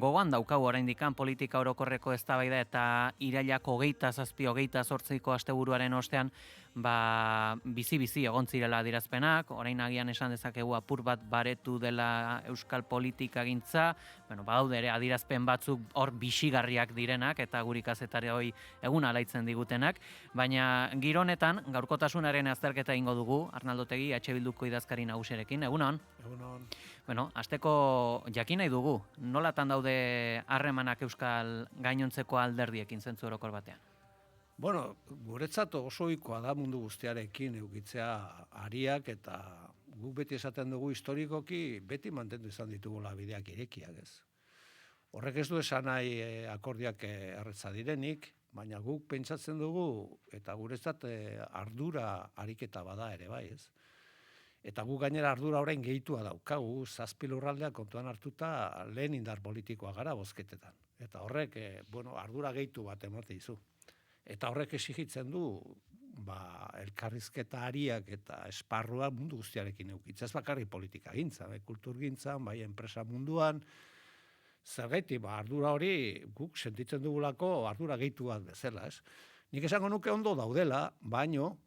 gogoan daukagu oraindikan politika orokorreko eztabaida eta irailak 27-28ko asteburuaren ostean bizi-bizi egon zirela adierazpenak, orain agian esan dezakegu apur bat baretu dela euskal politikagintza, badaude ere adierazpen batzuk hor bizigarriak direnak eta guri kazetarioi egun alaitzen digutenak, baina giro honetan gaurkotasunaren azterketa egingo dugu Arnaldo Otegi, Bilduko idazkari nagusiarekin, egunon? Egunon. Hasteko jakin nahi dugu, nolatan daude harremanak euskal gainontzeko alderdiekin zentzu orokor batean? Guretzat oso ohikoa da mundu guztiarekin eukitzea ariak eta guk beti esaten dugu historikoki beti mantendu izan ditugula bideak irekiak ez. Horrek ez du esan nahi akordiak erretza direnik, baina guk pentsatzen dugu eta guretzat ardura ariketa bada ere bai ez. Eta guk gainera ardura orain gehitua daukagu, 7 lurraldeak kontuan hartuta lehen indar politikoa gara bozketetan. Eta horrek ardura gehitu bat emate dizu. Eta horrek exigitzen du elkarrizketa ariak eta esparrua mundu guztiarekin eukitza. Ez bakarrik politika gintza, kultur gintzan, bai enpresa munduan. Zergatik, ardura hori guk sentitzen dugulako ardura gehitu bat bezala. Nik esango nuke ondo daudela, baino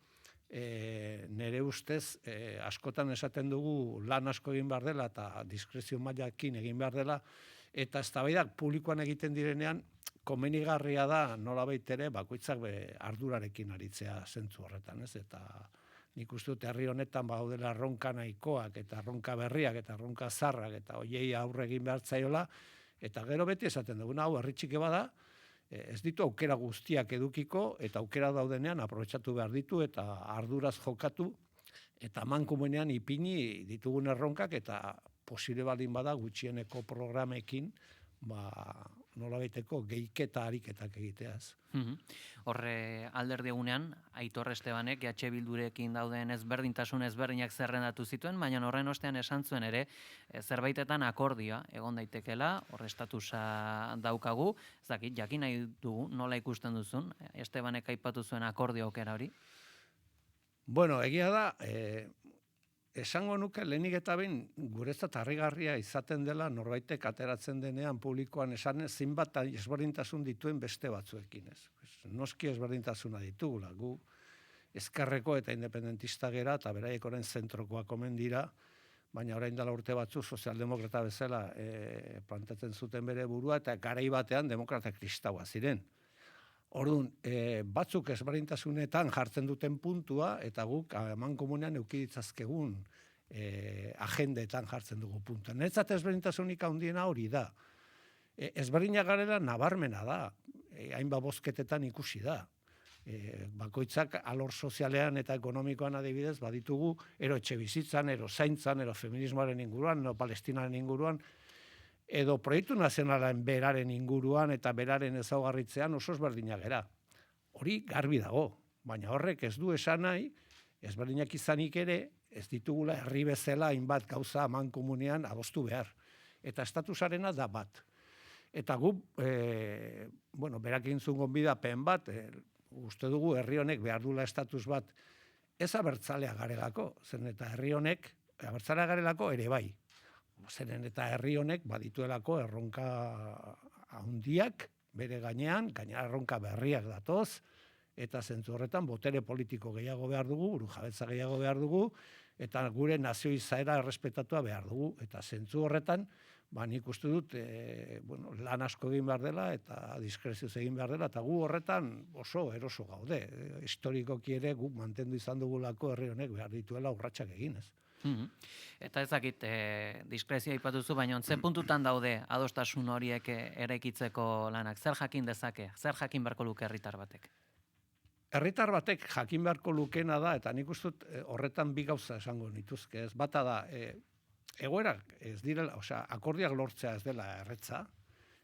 nire ustez askotan esaten dugu lan asko egin behar dela eta diskrezio mailakin egin behar dela, eta eztabaidak publikoan egiten direnean komenigarria da nolabait ere bakoitzak ardurarekin aritzea zentzu horretan, ez? Eta nik uste dut herri honetan badaudela erronka nahikoak eta erronka berriak eta erronka zarrak eta hoiei aurre egin behar zaiola, eta gero beti esaten duguna, hau herri txiki bada, ez ditu aukera guztiak edukiko eta aukera daudenean aprobetxatu behar ditu eta arduraz jokatu eta mankomunean ipini ditugun erronkak eta posible baldin bada gutxieneko programekin nolabaiteko gehiketa ariketak egiteaz. Horre alderdi egunean, Aitor Estebanek Bildurekin dauden ezberdintasun ezberdinak zerrendatu zituen, baina horren ostean esan zuen ere zerbaitetan akordioa egon daitekela, horre estatusa daukagu, ez dakit, jakin nahi dugu, nola ikusten duzun, Estebanek aipatu zuen akordio aukera hori? Egia da, esango nuke lehenik eta behin guretzat harrigarria izaten dela norbaitek ateratzen denean publikoan esan zinbat ezberdintasun dituen beste batzuekin ez. Noski ezberdintasuna ditugula, gu ezkerreko eta independentista gera eta beraiek orain zentrokoak omen dira, baina orain dela urte batzu sozialdemokrata bezala plantatzen zuten bere burua eta garai batean demokrata kristaua ziren. Orduan, batzuk ezberdintasunetan jartzen duten puntua eta guk amankomunean eukiditzazkegun agendetan jartzen dugu puntua. Netzat ezberdintasunik handiena hori da. Ezberdinak garela nabarmena da, hainbat bozketetan ikusi da. Bakoitzak alor sozialean eta ekonomikoan adibidez baditugu ero etxe bizitzan, ero zaintzan, ero feminismoaren inguruan, ero palestinaren inguruan, edo proiektu nazionalaren beraren inguruan eta beraren ezaugarritzean oso ezberdinak gera. Hori garbi dago, baina horrek ez du esan nahi, ezberdinak izanik ere, ez ditugula herri bezala hainbat gauza amankomunean adostu behar. Eta estatusarena da bat. Eta gu, berak egin zuen gonbidapen bat, uste dugu herri honek behar dula estatus bat, ez abertzalea garelako, zen eta herri honek, abertzalea garelako ere bai. Zeren eta herri honek badituelako erronka handiak bere gainean erronka berriak datoz, eta zentzu horretan botere politiko gehiago behar dugu, burujabetza gehiago behar dugu, eta gure nazio izaera errespetatua behar dugu. Eta zentzu horretan, nik uste dut lan asko egin behar dela eta diskrezioz egin behar dela, eta gu horretan oso eroso gaude. Historikoki ere guk mantendu izan dugulako herri honek behar dituela urratsak eginez. Eta ezakit, diskrezioa aipatuzu, baina ze puntutan daude adostasun horiek eraikitzeko lanak? Zer jakin dezake? Zer jakin beharko luke herritar batek? Herritar batek jakin beharko lukena da, eta nik uste dut horretan bi gauza esango nituzke, ez bata da, egoerak ez direla, akordiak lortzea ez dela erretza,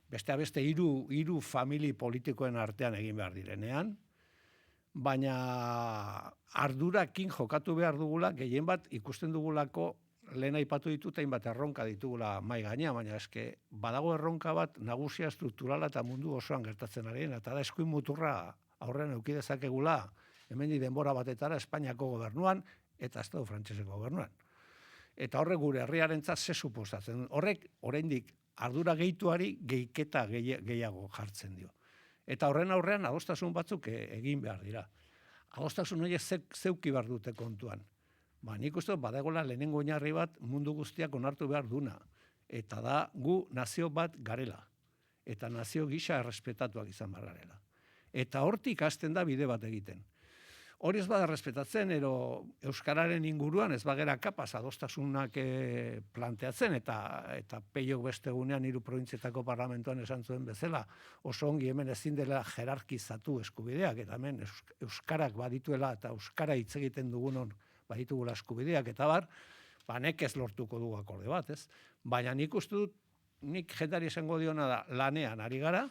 beste hiru famili politikoen artean egin behar direnean, baina ardurakin jokatu behar dugula, gehien bat ikusten dugulako lehen aipatu ditut hainbat erronka ditugula mai gaina, baina eske badago erronka bat nagusia strukturala eta mundu osoan gertatzen ari dena, eta da eskuin muturra aurrean eduki dezakegula hemendik denbora batetara Espainiako gobernuan eta Estatu frantseseko gobernuan. Eta horrek gure herriarentzat ze suposatzen. Horrek oraindik ardura gehituari gehiketa gehiago jartzen dio. Eta horren aurrean adostasun batzuk egin behar dira. Adostasun horiek zeuki behar dute kontuan. Nik uste badagoela lehenengo oinarri bat mundu guztiak onartu behar duna. Eta da gu nazio bat garela. Eta nazio gisa errespetatuak izan behar garela. Eta hortik hasten da bide bat egiten. Hori ez bada errespetatzen, euskararen inguruan ez bagera kapaz adostasunak planteatzen, eta peiok beste egunean 3 probintzietako parlamentuan esan zuen bezala, oso ongi hemen ezin dela jerarkizatu eskubideak, eta hemen euskarak badituela eta euskara hitz egiten dugunon baditugula eskubideak, eta nekez lortuko dugu akorde bat, ez? Baina nik uste dut, nik jendeari esango diona da lanean ari gara,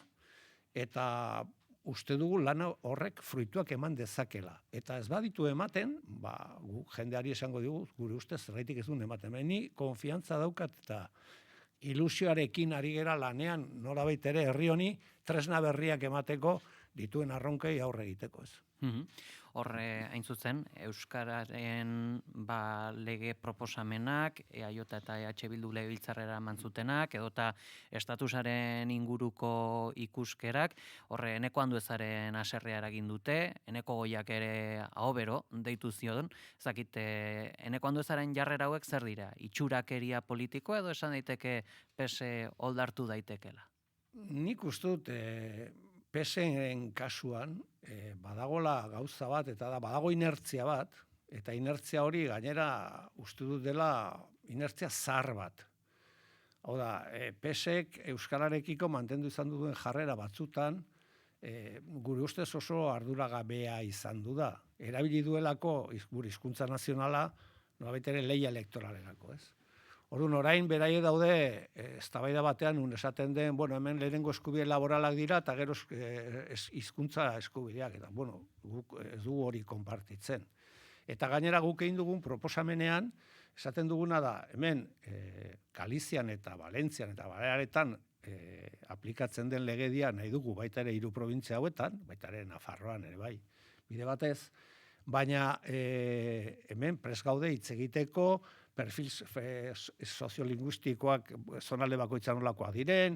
eta uste dugu lana horrek fruituak eman dezakela. Eta ez baditu ematen, gu jendeari esango dugu, gure ustez zergaitik ez duen ematen. Ni konfiantza daukat eta ilusioarekin ari gera lanean norabait ere herri honi tresna berriak emateko dituen arronkei aurre egiteko, ez. Horre, hain zuzen, euskararen lege proposamenak, EAJ eta EH Bildu legebiltzarrera eman zutenak, edota estatusaren inguruko ikuskerak, horre, Eneko Anduezaren haserrea eragin dute, Eneko Goiak ere ahobero deitu zion, ezakite, Eneko Anduezaren jarrera hauek zer dira? Itxurakeria politiko edo esan daiteke PSE oldartu daitekela? Nik uste dut PSEen kasuan badagola gauza bat, eta badago inertzia bat, eta inertzia hori gainera uste dut dela inertzia zahar bat. Hau da, PSEek euskararekiko mantendu izan duen jarrera batzutan, gure ustez oso arduragabea izan du da. Erabili duelako gure hizkuntza nazionala, nolabait ere lehia elektoralerako, ez? Orduan, orain beraie daude eztabaida batean esaten den, hemen lehenengo eskubide laboralak dira eta gero hizkuntza eskubideak, eta guk ez dugu hori konpartitzen. Eta gainera guk egin dugun proposamenean, esaten duguna da, hemen Galizian eta Valentzian eta Balearetan aplikatzen den legedia nahi dugu baita ere 3 probintzia hauetan, baita ere Nafarroan ere bai, bide batez, baina hemen prest gaude hitz egiteko, perfil soziolinguistikoak zonalde bakoitzan nolakoak diren,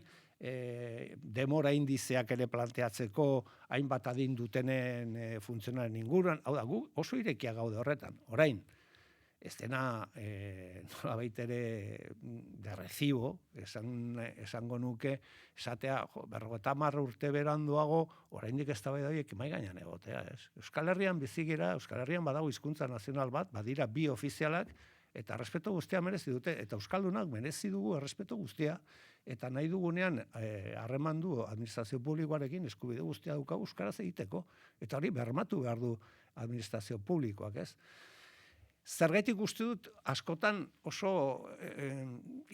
demora indizeak ere planteatzeko hainbat adin dutenen funtzionaren inguruan, hau da, gu oso irekia gaude horretan. Orain, ez dena nolabait ere de recibo, esango nuke, esatea, 50 urte beranduago, oraindik eztabaida horiek mahai gainean egotea, ez? Euskal Herrian bizi gara, Euskal Herrian badago hizkuntza nazional bat, badira 2 ofizialak, eta errespetu guztia merezi dute, eta euskaldunak merezi dugu errespetu guztia, eta nahi dugunean harreman du administrazio publikoarekin eskubide guztia daukagu euskaraz egiteko, eta hori bermatu behar du administrazio publikoak, ez? Zergaitik uste dut askotan oso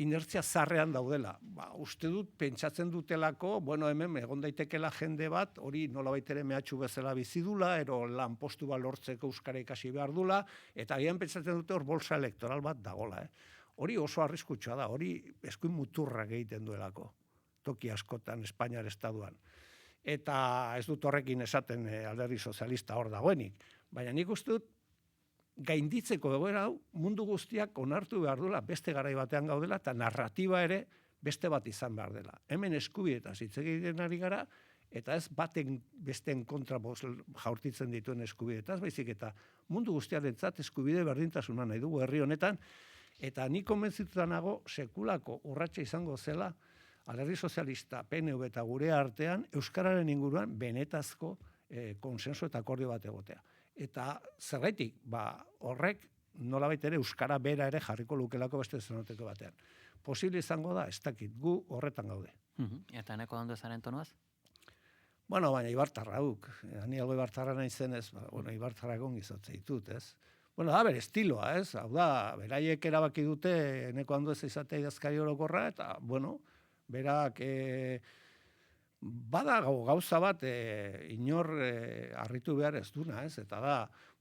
inertzia zarrean daudela. Uste dut pentsatzen dutelako, hemen egon daitekela jende bat, hori nolabait ere mehatxu bezala bizidula, ero lanpostu bat lortzeko euskara ikasi behar dula, eta gian pentsatzen dute hor bolsa elektoral bat dagola. Hori oso arriskutsua da, hori eskuin muturrak egiten duelako, toki askotan Espainiar Estaduan. Eta ez dut horrekin esaten alderdi sozialista hor dagoenik, baina nik uste dut gainditzeko egoera hau mundu guztiak onartu behar duela, beste garai batean gaudela, eta narratiba ere beste bat izan behar dela. Hemen eskubideetaz hitz egiten ari gara, eta ez baten besteen kontra jaurtitzen dituen eskubideetaz, baizik eta mundu guztiarentzat eskubide berdintasuna nahi dugu herri honetan, eta ni konbentzituta nago sekulako urratsa izango zela alderdi sozialista, PNV eta gure artean, euskararen inguruan benetazko konsenso eta akordio bat egotea. Eta zergaitik, horrek nolabait ere euskara bera ere jarriko lukelako beste zenoteko batean. Posible izango da, ez dakit, gu horretan gaude. Eta Eneko Anduezaren tonuaz? Baina Ibartarra huk, ni algo Ibartarra nahi zenez, Ibartarra egon gizotze ditut, ez? Da, bere estiloa, ez? Hau da, beraiek erabaki dute Eneko Anduez izatea idazkari orokorra, eta, berak bada gauza bat inor harritu behar ez duna, ez? Eta da,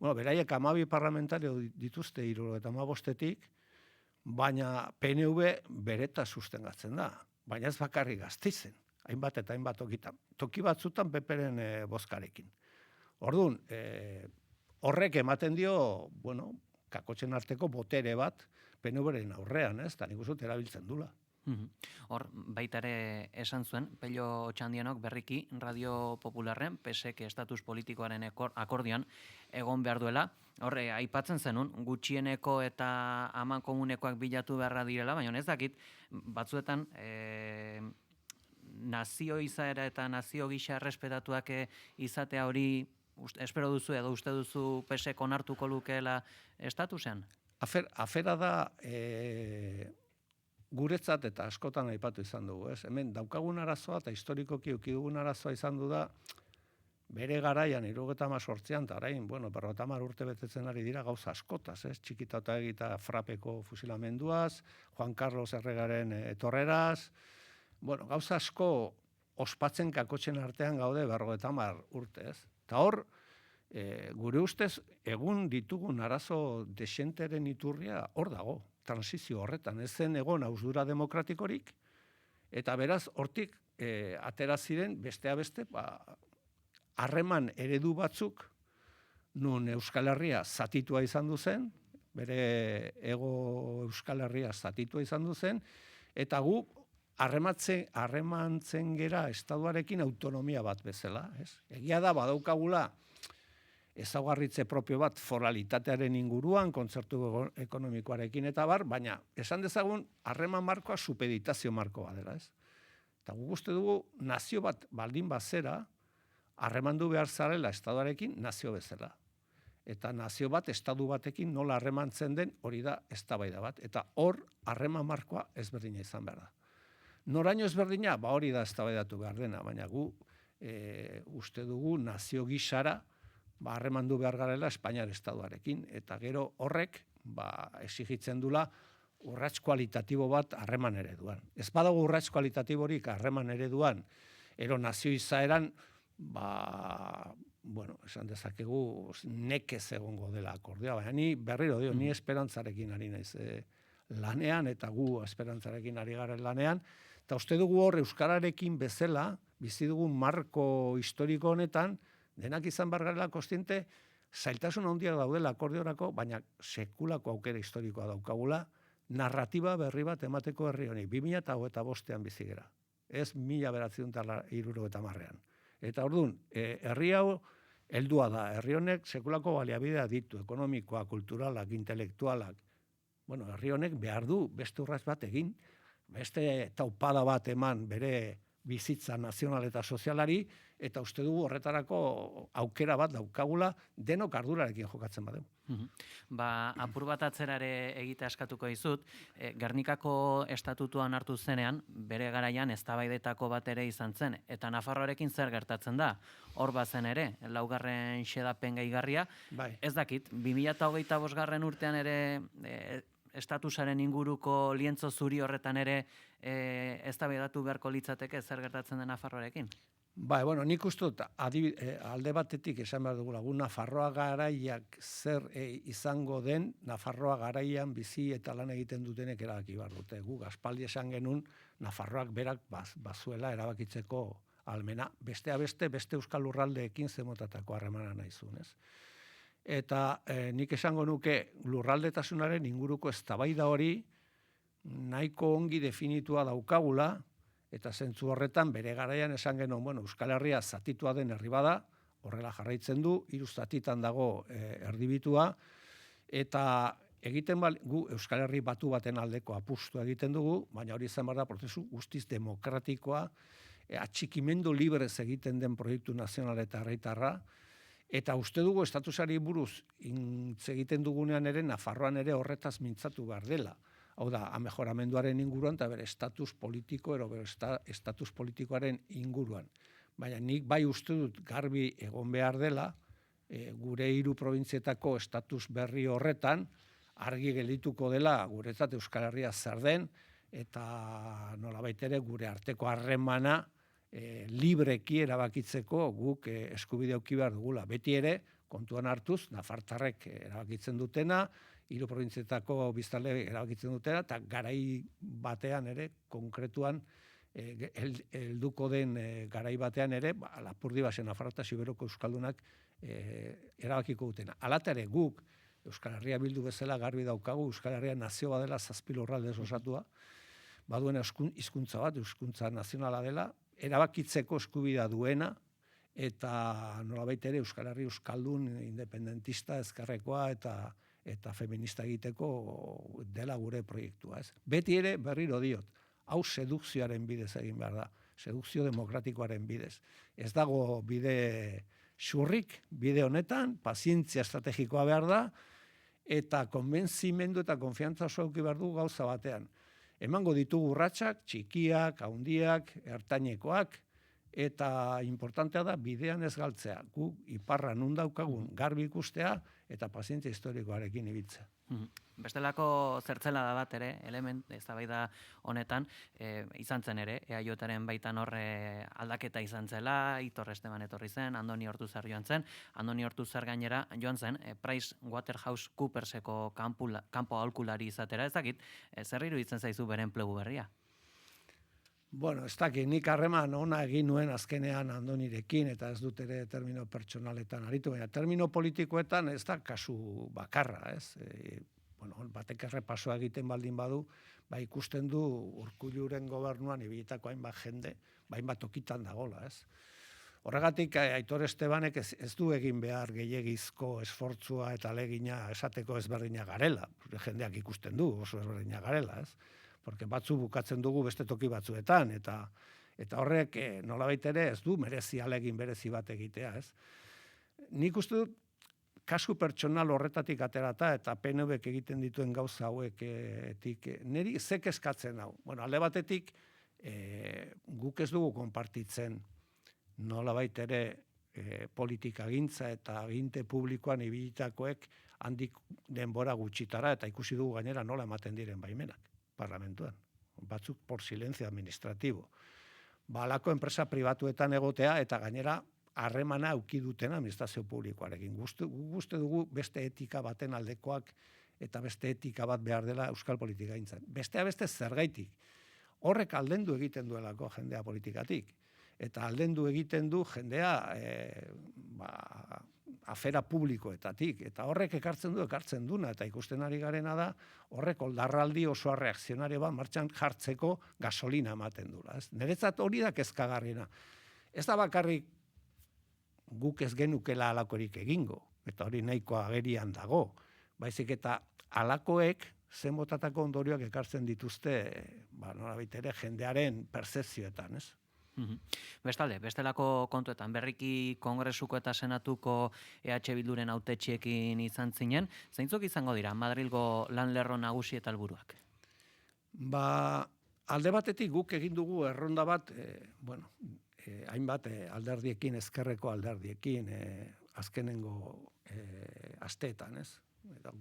beraiek 12 parlamentario dituzte 75-etik, baina PNV bereta sustengatzen da. Baina ez bakarrik Gasteizen, hainbat eta hainbat tokitan. Toki batzutan PPren bozkarekin. Orduan, horrek ematen dio, kakotxen arteko botere bat PNVren aurrean, ez? Eta nik uste erabiltzen dula. Hor, baita ere esan zuen, Pello Otxandianok berriki Radio Popularren, PSek estatus politikoaren akordioan egon behar duela. Hor, aipatzen zenun, gutxieneko eta aman komunekoak bilatu beharra direla, baina ez dakit, batzuetan nazio izaera eta nazio gisa errespetatuak izatea hori espero duzu edo uste duzu PSek onartuko lukeela estatusen? Afera da guretzat eta askotan aipatu izan dugu, ez? Hemen daukagun arazoa eta historikoki dugun arazoa izan du da bere garaian 78an eta orain, 50 urte betetzen ari dira gauza askotaz, ez? Txikita eta frapeko fusilamenduaz, Juan Carlos Erregaren etorreraz, gauza asko ospatzen kakotzen artean gaude 50 urte, ez? Eta hor, gure ustez, egun ditugun arazo desenteren iturria hor dago, transizio horretan. Ez zen egon hausdura demokratikorik, eta beraz, hortik atera ziren besteak beste, harreman eredu batzuk, nun Euskal Herria zatitua izan du zen, bere ego Euskal Herria zatitua izan du zen, eta gu harremantzen gera estatuarekin autonomia bat bezala. Egia da, badaukagula, ezaugarritze propio bat foralitatearen inguruan, kontzertu ekonomikoarekin eta bar, baina esan dezagun harreman markoa supeditazio markoa dela, ez? Eta guk uste dugu nazio bat baldin bazera, harremandu behar zarela estatuarekin nazio bezala. Eta nazio bat estatu batekin nola harremantzen den hori da eztabaida bat. Eta hor harreman markoa ezberdina izan behar da. Noraino ezberdina, hori da eztabaidatu behar dena, baina gu uste dugu nazio gisara harremandu behar garela Espainiar estatuarekin, eta gero horrek exigitzen dula urrats kualitatibo bat harreman ereduan. Ez badago urrats kualitatiborik harreman ereduan, ero nazio izaeran, esan dezakegu nekez egongo dela akordioa, baina ni berriro dio, ni esperantzarekin ari naiz lanean, eta gu esperantzarekin ari garen lanean, eta uste dugu hor euskararekin bezala, bizi dugun marko historiko honetan, denak izan bargarela kostiente, zailtasun handiak daudela akordiorako, baina sekulako aukera historikoa daukagula, narratiba berri bat emateko herri honi, 2025an bizi gera. Ez 1970an. Eta orduan, herri hau heldua da, herri honek sekulako baliabidea ditu, ekonomikoa, kulturalak, intelektualak. Herri honek behar du beste urrats bat egin, beste taupada bat eman bere bizitza nazional eta sozialari, eta uste dugu horretarako aukera bat daukagula denok ardurarekin jokatzen badeu. Apur bat atzerare egite askatuko dizut, Gernikako estatutuan hartu zenean, bere garaian eztabaidetako bat ere izan zen, eta Nafarroarekin zer gertatzen da? Hor bazen ere, 4. xedapen gehigarria, ez dakit, 2025 urtean ere estatusaren inguruko lientzo zuri horretan ere eztabaidatu beharko litzateke zer gertatzen den Nafarroarekin? Nik uste dut alde batetik esan behar dugula, Nafarroa garaiak zer izango den, Nafarroa garaian bizi eta lan egiten dutenek erabaki behar dute. Guk aspaldi esan genuen Nafarroak berak bazuela erabakitzeko almena, beste euskal lurraldeekin zemotatako harremana nahizun, ez? Eta nik esango nuke lurraldetasunaren inguruko eztabaida hori nahiko ongi definitua daukagula, eta zentzu horretan bere garaian esan genuen, Euskal Herria zatitua den herri bada, horrela jarraitzen du, 3 zatitan dago erdibitua, eta egiten gu Euskal Herri batu baten aldeko apustu egiten dugu, baina hori izan behar da prozesu guztiz demokratikoa, atxikimendu librez egiten den proiektu nazional eta herritarra, eta uste dugu estatusari buruz egiten dugunean ere, Nafarroan ere horretaz mintzatu behar dela. Hau da, amejoramenduaren inguruan eta bere estatus politiko, bere estatus politikoaren inguruan. Baina nik bai uste dut garbi egon behar dela, gure 3 probintzietako estatus berri horretan, argi geldituko dela guretzat Euskal Herria zer den, eta nolabait ere gure arteko harremana libreki erabakitzeko guk eskubide eduki behar dugula. Beti ere, kontuan hartuz, nafartarrek erabakitzen dutena, 3 probintzietako biztanle erabakitzen dutena, eta garai batean ere, konkretuan, helduko den garai batean ere, Lapurdi Basen, Nafarroa eta Siberoko euskaldunak erabakiko dutena. Halata ere guk, Euskal Herria bildu bezala garbi daukagu, Euskal Herria nazio badela 7 lurraldez osatua, baduen hizkuntza bat, hizkuntza nazionala dela, erabakitzeko eskubidea duena, eta nolabait ere Euskal Herri euskaldun independentista ezkerrekoa eta feminista egiteko dela gure proiektua, ez? Beti ere berriro diot, hau sedukzioaren bidez egin behar da, sedukzio demokratikoaren bidez. Ez dago bide xurrik, bide honetan, pazientzia estrategikoa behar da, eta konbentzimendu eta konfiantza oso eduki behar du gauza batean. Emango ditugu urratsak, txikiak, handiak, ertainekoak, eta importantea da bidean ez galtzea. Gu iparra nun daukagun garbi ikustea eta pazientzia historikoarekin ibiltzea. Bestelako zertzelada bat ere, eztabaida honetan, izan zen ere, EAJaren baitan horre aldaketa izan zela, Aitor Esteban etorri zen, Andoni Ortuzar joan zen, Andoni Ortuzar gainera joan zen, PricewaterhouseCooperseko kanpo aholkulari izatera, ezakit, zer iruditzen zaizu beren enplegu berria? Bueno, ez dakit, nik harreman ona egin nuen azkenean Andonirekin, eta ez dut ere termino pertsonaletan aritu, baina termino politikoetan ez da kasu bakarra, ez? Batek errepasoa egiten baldin badu, ikusten du Urkulluren gobernuan ibilitako hainbat jende, hainbat tokitan dagola, ez? Horregatik, Aitor Estebanek ez du egin behar gehiegizko esfortzua eta alegina esateko ezberdina garela. Jendeak ikusten du oso ezberdina garela, ez? Porque batzu bukatzen dugu beste toki batzuetan, eta horrek nolabait ere ez du merezi alegin berezi bat egitea, ez? Nik uste dut, kasu pertsonal horretatik aterata eta PNVk egiten dituen gauza hauetik, niri zek eskatzen hau. Bueno, alde batetik, guk ez dugu konpartitzen nolabait ere politikagintza eta aginte publikoan ibilitakoek handik denbora gutxitara, eta ikusi dugu gainera nola ematen diren baimenak parlamentuan, batzuk por silencio administratibo. Halako enpresa pribatuetan egotea eta gainera harremana eduki duten administrazio publikoarekin. Guste dugu beste etika baten aldekoak eta beste etika bat behar dela euskal politikagintzan. Bestea beste zergaitik. Horrek aldendu egiten duelako jendea politikatik. Eta aldendu egiten du jendea afera publikoetatik. Eta horrek ekartzen duna, eta ikusten ari garena da, horrek oldarraldi osoa reakzionario bat martxan jartzeko gasolina ematen dula. Niretzat hori da kezkagarriena. Ez da bakarrik guk ez genukela alakorik egingo, eta hori nahikoa agerian dago. Baizik eta alakoek zen botatako ondorioak ekartzen dituzte, nolabait ere jendearen perzepzioetan, ez? Bestalde, bestelako kontuetan, berriki Kongresuko eta Senatuko EH Bilduren hautetxiekin izan zinen, zeintzuk izango dira Madrilgo lan lerro nagusi eta helburuak? Alde batetik guk egin dugu erronda bat, hainbat alderdiekin, ezkerreko alderdiekin, azkenengo asteetan, ez?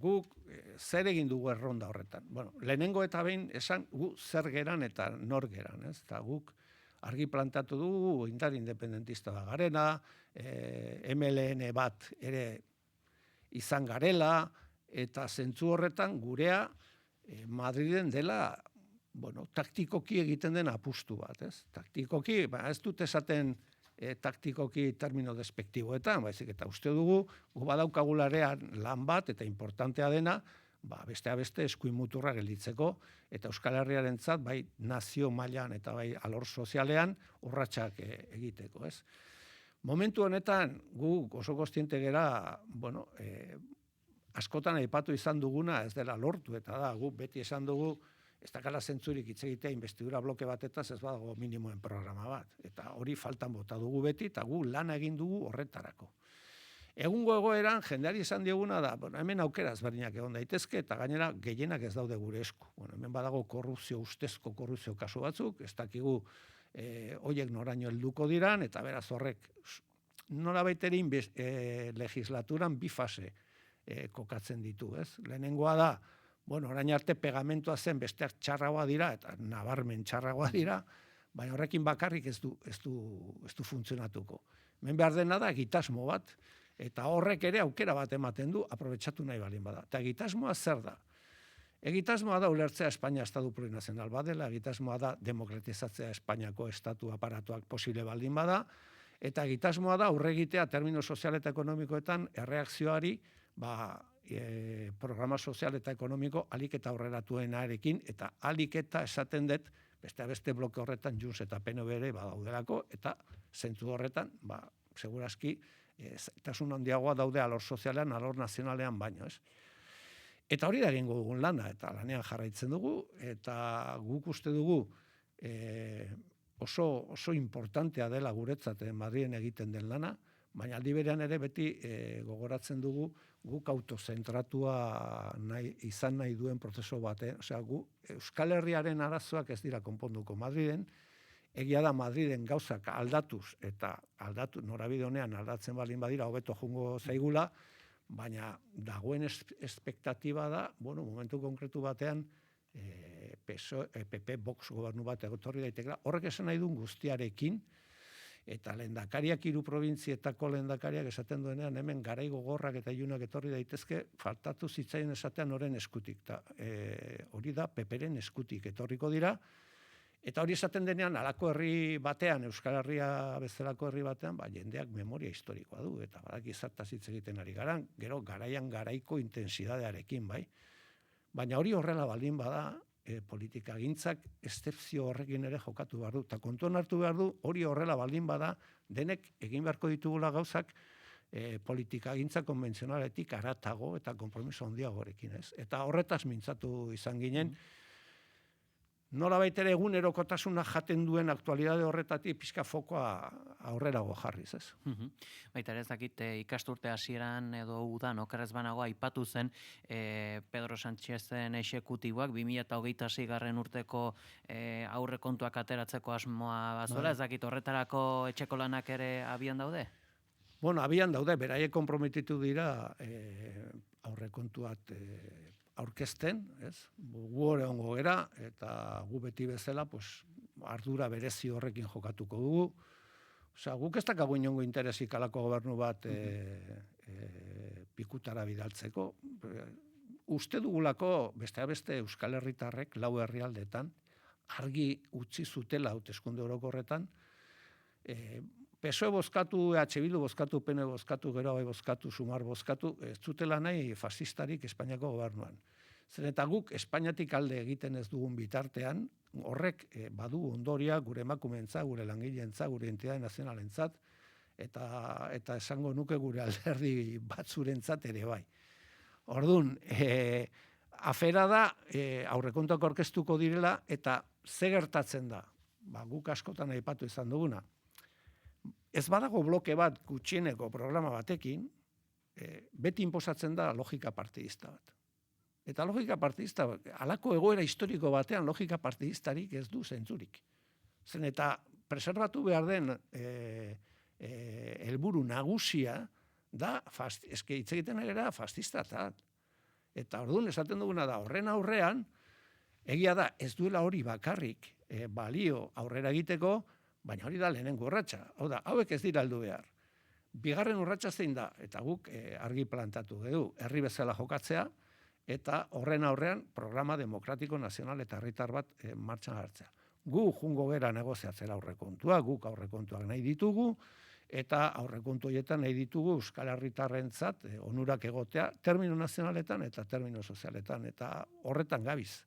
Guk zer egin dugu erronda horretan? Lehenengo eta behin esan gu zer geran eta nor geran, ez? Eta guk argi plantatu dugu, indar independentista da garena, MLN bat ere izan garela, eta zentzu horretan gurea Madriden dela, taktikoki egiten den apustu bat, ez? Taktikoki, ez dut esaten taktikoki termino despektiboetan, baizik eta uste dugu, gu badaukagularean lan bat, eta importantea dena, besteak beste eskuin muturra gelditzeko, eta Euskal Herriarentzat bai nazio mailan eta bai alor sozialean urratsak egiteko, ez? Momentu honetan gu oso kontziente gera, askotan aipatu izan duguna ez dela lortu, eta da gu beti esan dugu ez dakala zentzurik hitz egitea investidura bloke batetaz ez badago minimoen programa bat, eta hori faltan bota dugu beti, eta gu lana egin dugu horretarako. Egungo egoeran, jendeari esan dioguna da, hemen aukera ezberdinak egon daitezke, eta gainera gehienak ez daude gure esku. Hemen badago ustezko korrupzio kasu batzuk, ez dakigu horiek noraino helduko diran, eta beraz horrek nolabait ere legislaturan bi fase kokatzen ditu, ez? Lehenengoa da, orain arte pegamentoa zen besteak txarragoa dira, eta nabarmen txarragoa dira, baina horrekin bakarrik ez du funtzionatuko. Hemen behar dena da egitasmo bat, eta horrek ere aukera bat ematen du, aprobetxatu nahi balin bada. Eta egitasmoa zer da? Egitasmoa da ulertzea Espainia estatu plurinazional badela, egitasmoa da demokratizatzea Espainiako estatu aparatuak posible baldin bada, eta egitasmoa da aurre egitea termino sozial eta ekonomikoetan erreakzioari programa sozial eta ekonomiko alik eta aurreratuenarekin, eta alik eta esaten dut, beste bloke horretan Junts eta PNV ere badaudelako, eta zentzu horretan, segurazki, tasun handiagoa daude alor sozialean, alor nazionalean baino, ez? Eta hori da egingo dugun lana, eta lanean jarraitzen dugu, eta guk uste dugu oso importantea dela guretzat Madrilen egiten den lana, baina aldi berean ere beti gogoratzen dugu guk autozentratua izan nahi duen prozesu bate. Osea, gu Euskal Herriaren arazoak ez dira konponduko Madrilen, egia da Madrilen gauzak aldatuz, eta norabide honean aldatzen baldin badira, hobeto jungo zaigula, baina dagoen espektatiba da, momentu konkretu batean, PP Vox gobernu bat egotorri daitekela, horrek esan nahi duen guztiarekin, eta lehendakariak 3 probintzietako lehendakariak esaten duenean hemen garai gogorrak eta ilunak etorri daitezke, faltatu zitzaien esatean horren eskutik. Hori da PPren eskutik etorriko dira, eta hori esaten denean halako herri batean, Euskal Herria bezalako herri batean, jendeak memoria historikoa du, eta badaki zertaz hitz egiten ari garan, gero garaian garaiko intensidadearekin, bai. Baina hori horrela baldin bada, politikagintzak eszepzio horrekin ere jokatu behar du. Eta kontuan hartu behar du, hori horrela baldin bada, denek egin beharko ditugula gauzak politikagintza konbentzionaletik haratago eta konpromiso handiagorekin, ez? Eta horretaz mintzatu izan ginen, nolabait ere egunerokotasuna jaten duen aktualidade horretatik pixka fokoa aurrerago jarriz, ez? Baita ere, ez dakit ikasturte hasieran edo udan okerrez banago aipatu zen Pedro Sánchezen exekutiboak 2026 urteko aurrekontuak ateratzeko asmoa bazuela, ez dakit horretarako etxeko lanak ere abian daude? Abian daude, beraiek konprometitu dira aurrekontuat aurkezten, ez? Gu hori ongo gera, eta gu beti bezala, ardura berezi horrekin jokatuko dugu. Osea, guk ez dakago inongo interesik alako gobernu bat pikutara bidaltzeko. Uste dugulako, beste Euskal Herritarrek, 4 herrialdetan, argi utzi zutela hauteskunde orokorretan, PSOE bozkatu, Bildu bozkatu, PNV bozkatu, gero bozkatu, Sumar bozkatu, ez zutela nahi fascistarik Espainiako gobernuan. Zer eta guk Espainiatik alde egiten ez dugun bitartean, horrek badu ondoria gure emakumeentza, gure langileentzat, gure entitate nazionalentzat, eta esango nuke gure alderdi batzurentzat ere bai. Orduan, afera da, aurrekontuak aurkeztuko direla, eta ze gertatzen da? Guk askotan aipatu izan duguna. Ez badago bloke bat gutxieneko programa batekin, beti inposatzen da logika partidista bat. Eta logika partidista, halako egoera historiko batean logika partidistarik ez du zentzurik. Zen eta preserbatu behar den helburu nagusia da, eske hitz egiten era fascistatat. Eta orduan esaten duguna da, horren aurrean, egia da, ez duela hori bakarrik balio aurrera egiteko, baina hori da lehenengo urratsa. Hau da, hauek ez dira heldu behar. Bigarren urratsa zein da, eta guk argi plantatu dugu, herri bezala jokatzea, eta horren aurrean programa demokratiko nazional eta herritar bat martxan hartzea. Gu jungo gera negoziatzera aurrekontua, guk aurrekontuak nahi ditugu, eta aurrekontu horietan nahi ditugu Euskal Herritarrentzat onurak egotea termino nazionaletan eta termino sozialetan, eta horretan gabiz.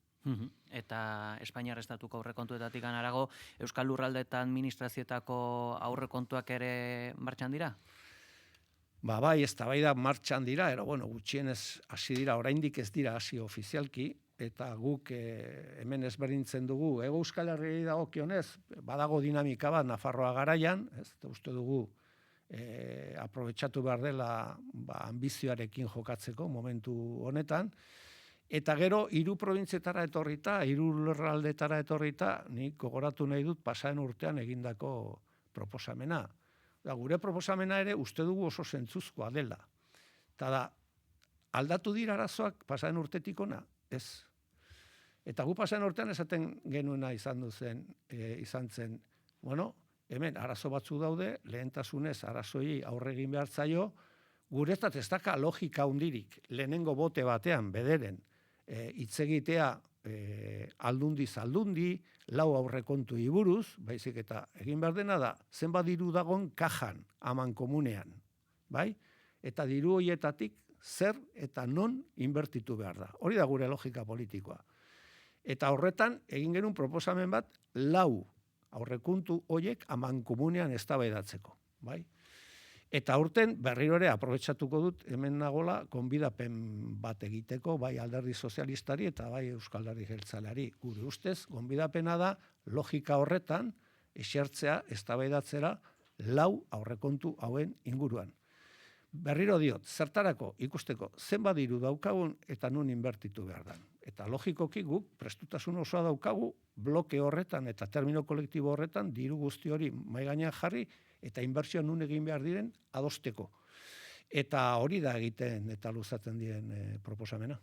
Eta Espainiar estatuko aurrekontuetatik harago, Euskal Lurralde eta administrazioetako aurrekontuak ere martxan dira? Bai, eztabaida martxan dira, gutxienez hasi dira, oraindik ez dira hasi ofizialki, eta guk hemen ezberdintzen dugu, Euskal Herriari dagokionez, badago dinamika bat Nafarroa garaian, uste dugu aprobetxatu behar dela ambizioarekin jokatzeko momentu honetan, eta gero 3 probintzietara etorrita, 3 lurraldetara etorrita, nik gogoratu nahi dut pasaren urtean egindako proposamena. Gure proposamena ere uste dugu oso zentzuzkoa dela. Eta da, aldatu dira arazoak pasaren urtetik ona? Ez. Eta gu pasaren urtean esaten genuena izan zen, hemen arazo batzu daude, lehentasunez arazoi aurre egin behar zaio, guretzat ez daka logika hundirik, lehenengo bote batean, bederen, hitz egitea aldundiz aldundi, 4 aurrekontu buruz, baizik eta egin behar dena da, zenbat diru dagon kajan, aman komunean, bai? Eta diru horietatik zer eta non inbertitu behar da. Hori da gure logika politikoa. Eta horretan, egin genuen proposamen bat, 4 aurrekontu horiek amankomunean eztabaidatzeko, bai? Eta aurten berriro ere aprobetxatuko dut hemen nagola gonbidapen bat egiteko, bai Alderdi Sozialistari eta bai Euskal Alderdi Jeltzaleari. Gure ustez, gonbidapena da logika horretan esertzea eztabaidatzera 4 aurrekontu hauen inguruan. Berriro diot, zertarako ikusteko zenbat diru daukagun eta nun inbertitu behar da. Eta logikoki guk prestutasun osoa daukagu bloke horretan eta termino kolektibo horretan diru guzti hori mahai gainean jarri eta inbertsioa nun egin behar diren adosteko. Eta hori da egiten eta luzatzen diren proposamena.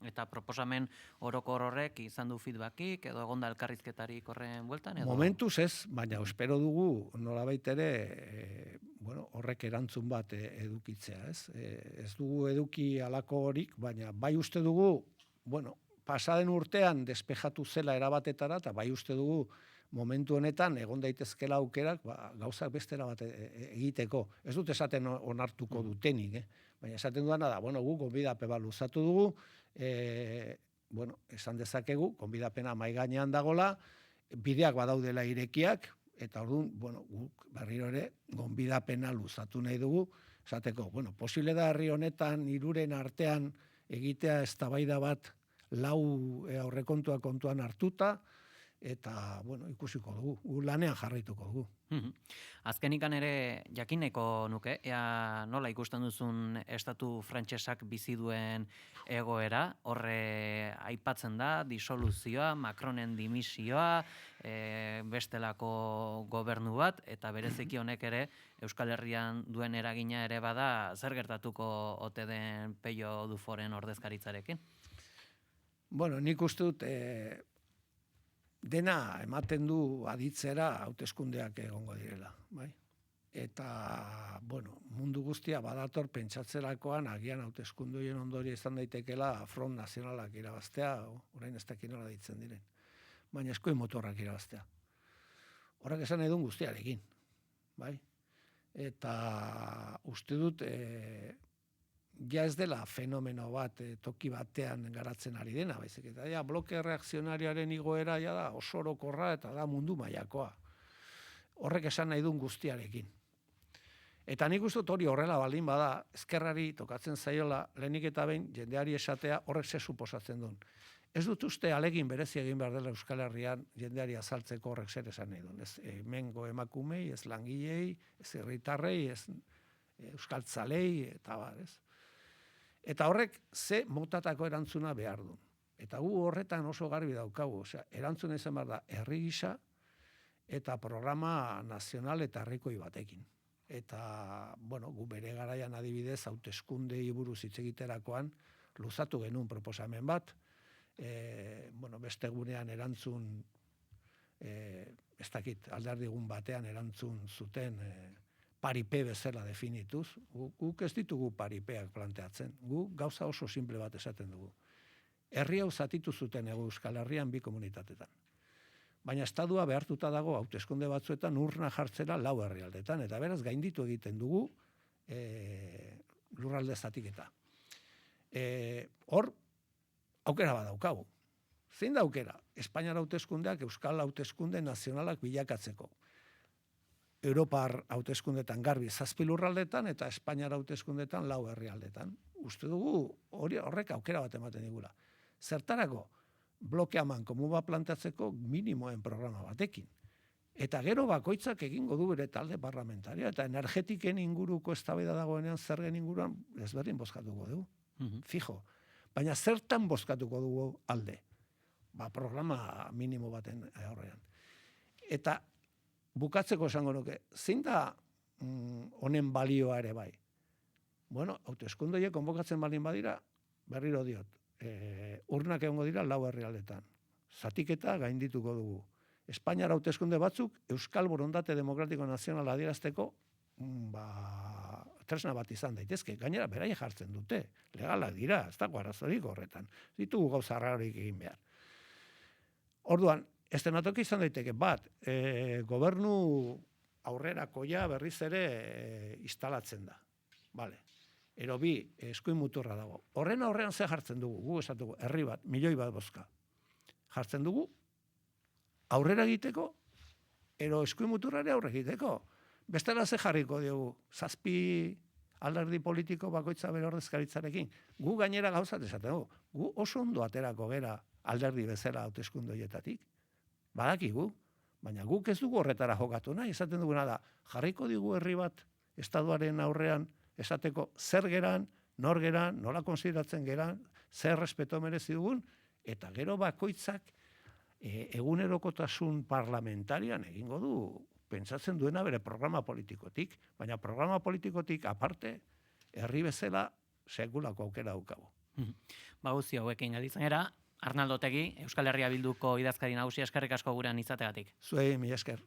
Eta proposamen orokor horrek izan du feedbackik edo egonda elkarrizketarik horren bueltan? Edo? Momentuz ez, baina espero dugu nolabait ere horrek erantzun bat edukitzea. Ez dugu eduki halako horik, baina bai uste dugu, pasaden urtean despejatu zela erabatetara, eta bai uste dugu momentu honetan egon daitezkela aukerak gauzak bestera bat egiteko. Ez dut esaten onartuko dutenik, baina esaten duana da, gu gonbidape bat luzatu dugu, esan dezakegu, gonbidapena mahai gainean dagola, bideak badaudela irekiak, eta orduan, guk berriro ere gonbidapena luzatu nahi dugu, esateko, posible da herri honetan, 3 artean egitea eztabaida bat 4 aurrekontua kontuan hartuta, eta, ikusiko dugu, lanean jarraituko dugu. Azkenikan ere jakineko nuke, ea nola ikusten duzun estatu frantsesak bizi duen egoera, horre aipatzen da, disoluzioa, Macronen dimisioa, bestelako gobernu bat, eta bereziki honek ere Euskal Herrian duen eragina ere bada, zer gertatuko ote den Pello Duforen ordezkaritzarekin? Nik uste dut, dena ematen du aditzera hauteskundeak egongo direla, bai? Eta, mundu guztia badator pentsatzerakoan agian hauteskundoien ondori izan daitekela front nazionalak irabaztea, orain ez dakit nola ditzen diren. Baina eskoi motorrak irabaztea. Horrek esan edun guztiarekin, bai? Eta uste dut, ja ez dela fenomeno bat toki batean garatzen ari dena, baizik eta bloke reakzionarioaren igoera da oso orokorra eta da mundu mailakoa. Horrek esan nahi duen guztiarekin. Eta nik uste dut hori horrela baldin bada, ezkerrari tokatzen zaiola, lehenik eta behin jendeari esatea horrek ze suposatzen duen. Ez dut uste alegin berezi egin behar dela Euskal Herrian jendeari azaltzeko horrek zer esan nahi duen. Ez hemengo emakumei, ez langilei, ez herritarrei, ez euskaltzalei, eta bar, ez? Eta horrek ze motatako erantzuna behar du. Eta gu horretan oso garbi daukagu. Erantzuna izan behar da herri gisa eta programa nazional eta herrikoi batekin. Eta, gu bere garaian adibidez, hauteskundei buruz hitz egiterakoan luzatu genuen proposamen bat. Beste gunean erantzun, ez dakit, alderdigun batean erantzun zuten paripe bezala definituz, guk ez ditugu paripeak planteatzen, guk gauza oso simple bat esaten dugu. Herri hau zatitu zuten Euskal Herrian 2 komunitatetan. Baina estadua behartuta dago hauteskunde batzuetan urna jartzera 4 herrialdetan, eta beraz gainditu egiten dugu lurralde zatiketa. Hor, aukera bat daukagu. Zein da aukera? Espainiar hauteskundeak Euskal hauteskunde nazionalak bilakatzeko. Europar hauteskundetan garbi 7 lurraldetan eta Espainiar hauteskundetan 4 herrialdetan. Uste dugu horrek aukera bat ematen digula. Zertarako bloke amankomun bat planteatzeko minimoen programa batekin. Eta gero bakoitzak egingo du bere talde parlamentaria eta energetiken inguruko eztabaida dagoenean zergen inguruan ezberdin bozkatuko dugu. Fijo. Baina zertan bozkatuko dugu alde? Programa minimo baten aurrean. Eta bukatzeko esango nuke, zein da honen balioa ere bai? Hauteskundeak konbokatzen baldin badira, berriro diot, urnak egongo dira 4 herrialdetan. Zatiketa gaindituko dugu. Espainiar hauteskunde batzuk Euskal Borondate Demokratiko Nazionala adierazteko tresna bat izan daitezke. Gainera beraie jartzen dute. Legalak dira, ez dago arazorik horretan. Ditugu gauza rarorik egin behar. Orduan, estenatoki izan daiteke bat, gobernu aurrerakoia berriz ere instalatzen da. Vale. ero bi eskuin muturra dago. Horren aurrean ze jartzen dugu, gu esatugu, herri bat, milioi bat bozka. Jartzen dugu, aurrera egiteko, ero eskuin muturrare aurre egiteko. Bestela ze jarriko diogu, 7 alderdi politiko bakoitza bere ordezkaritzarekin. Gu gainera gauzat esaten dugu, gu oso ondo aterako gera alderdi bezala hauteskunde horietatik. Badakigu, baina guk ez dugu horretara jokatu nahi, esaten duguna da, jarriko digu herri bat estatuaren aurrean esateko zer geran, nor geran, nola konsideratzen geran, zer respeto merezi dugun, eta gero bakoitzak egunerokotasun parlamentarian egingo du, pentsatzen duena bere programa politikotik, baina programa politikotik aparte, herri bezala sekulako aukera daukagu. Ba, guzti hauekin gelditzen era, Arnaldo Otegi, Euskal Herria Bilduko idazkari nagusia, eskerrik asko gurean izategatik. Zuei, mila esker.